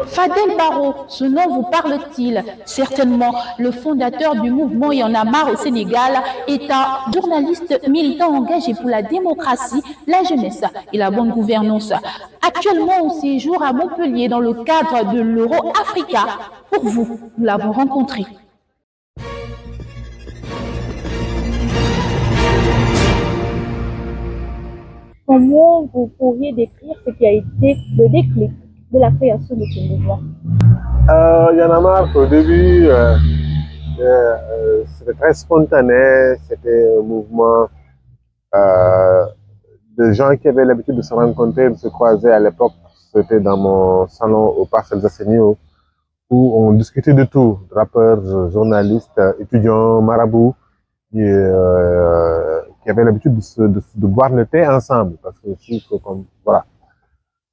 Fadel Barro, ce nom vous parle-t-il? Certainement, le fondateur du mouvement Y en a marre au Sénégal est un journaliste militant engagé pour la démocratie, la jeunesse et la bonne gouvernance. Actuellement au séjour à Montpellier dans le cadre de l'Euro-Africa. Pour vous, nous l'avons rencontré. Comment vous pourriez décrire ce qui a été le déclic de la création de ce mouvement? Il y en a marre au début, c'était très spontané, c'était un mouvement de gens qui avaient l'habitude de se rencontrer, de se croiser à l'époque. C'était dans mon salon au Parcelles Assainies où on discutait de tout, rappeurs, journalistes, étudiants, marabouts, qui avaient l'habitude de boire le thé ensemble, parce que aussi, voilà.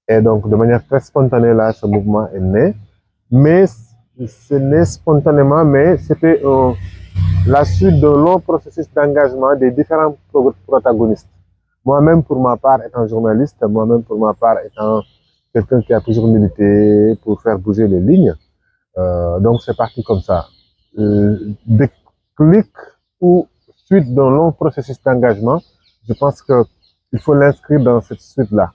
Et donc, de manière très spontanée, là, ce mouvement est né. Mais ce n'est spontanément, mais c'était la suite d'un long processus d'engagement des différents protagonistes. Moi-même, pour ma part, étant journaliste, moi-même, pour ma part, étant quelqu'un qui a toujours milité pour faire bouger les lignes. Donc, c'est parti comme ça. Déclic ou suite d'un long processus d'engagement, je pense qu'il faut l'inscrire dans cette suite-là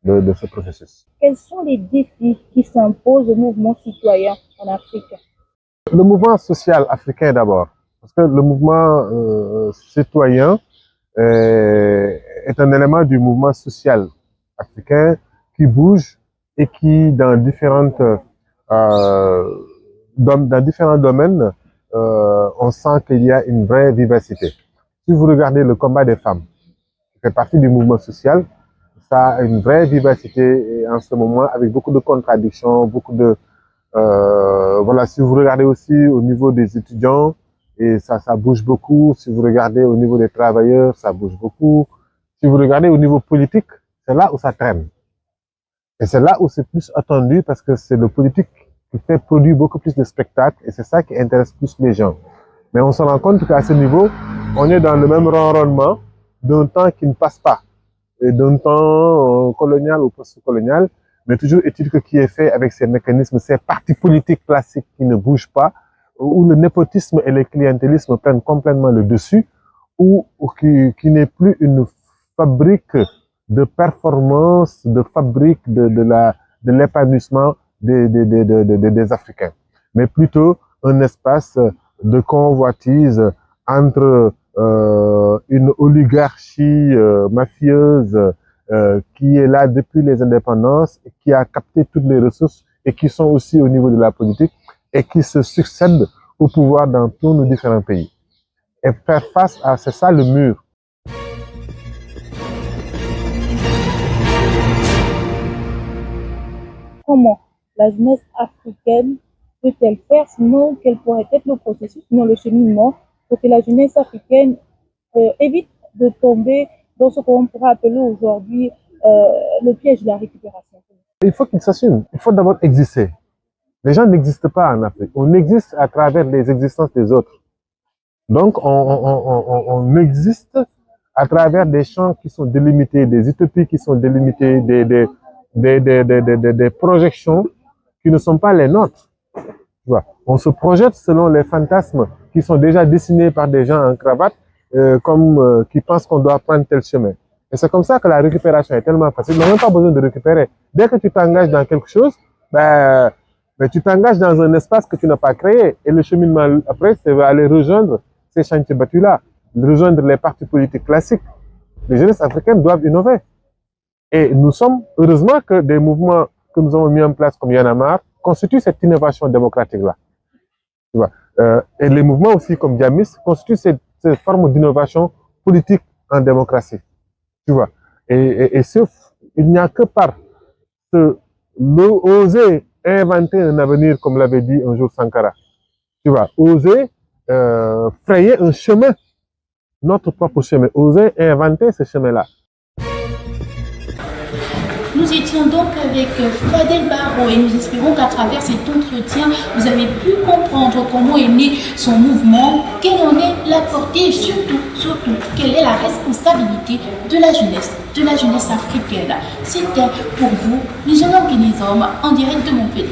de ce processus. Quels sont les défis qui s'imposent au mouvement citoyen en Afrique? Le mouvement social africain d'abord, parce que le mouvement citoyen est un élément du mouvement social africain qui bouge et qui, dans différents domaines, on sent qu'il y a une vraie vivacité. Si vous regardez le combat des femmes, qui fait partie du mouvement social, ça a une vraie vivacité en ce moment, avec beaucoup de contradictions, beaucoup de... voilà, si vous regardez aussi au niveau des étudiants, et ça bouge beaucoup. Si vous regardez au niveau des travailleurs, ça bouge beaucoup. Si vous regardez au niveau politique, c'est là où ça traîne. Et c'est là où c'est plus attendu parce que c'est le politique qui fait produire beaucoup plus de spectacles et c'est ça qui intéresse plus les gens. Mais on se rend compte qu'à ce niveau, on est dans le même ronronnement d'un temps qui ne passe pas. Et d'un temps colonial ou post-colonial, mais toujours est-il que qui est fait avec ces mécanismes, ces partis politiques classiques qui ne bougent pas, où le népotisme et le clientélisme prennent complètement le dessus, ou qui n'est plus une fabrique de performance, de fabrique de l'épanouissement des Africains, mais plutôt un espace de convoitise entre une oligarchie mafieuse qui est là depuis les indépendances, et qui a capté toutes les ressources et qui sont aussi au niveau de la politique et qui se succèdent au pouvoir dans tous nos différents pays. Et faire face à, c'est ça le mur. Comment la jeunesse africaine peut-elle faire, sinon quel pourrait être le processus, sinon le cheminement, pour que la jeunesse africaine évite de tomber dans ce qu'on pourrait appeler aujourd'hui le piège de la récupération? Il faut qu'ils s'assument. Il faut d'abord exister. Les gens n'existent pas en Afrique. On existe à travers les existences des autres. Donc, on existe à travers des champs qui sont délimités, des utopies qui sont délimitées, des projections qui ne sont pas les nôtres. Tu vois, on se projette selon les fantasmes qui sont déjà dessinés par des gens en cravate, qui pensent qu'on doit prendre tel chemin. Et c'est comme ça que la récupération est tellement facile. On n'a même pas besoin de récupérer. Dès que tu t'engages dans quelque chose, mais tu t'engages dans un espace que tu n'as pas créé. Et le cheminement après, c'est aller rejoindre ces chantiers battus-là, rejoindre les partis politiques classiques. Les jeunesses africaines doivent innover. Et nous sommes, heureusement que des mouvements que nous avons mis en place comme Y en a marre constituent cette innovation démocratique-là. Tu vois. Et les mouvements aussi comme Diamis constituent cette forme d'innovation politique en démocratie. Tu vois. Et il n'y a que par oser inventer un avenir, comme l'avait dit un jour Sankara. Tu vois, oser frayer un chemin, notre propre chemin, oser inventer ce chemin-là. Nous étions donc avec Fadel Barro et nous espérons qu'à travers cet entretien, vous avez pu comprendre comment est né son mouvement, quelle en est la portée et surtout, quelle est la responsabilité de la jeunesse africaine. C'était pour vous, les jeunes et les hommes, en direct de Montpellier.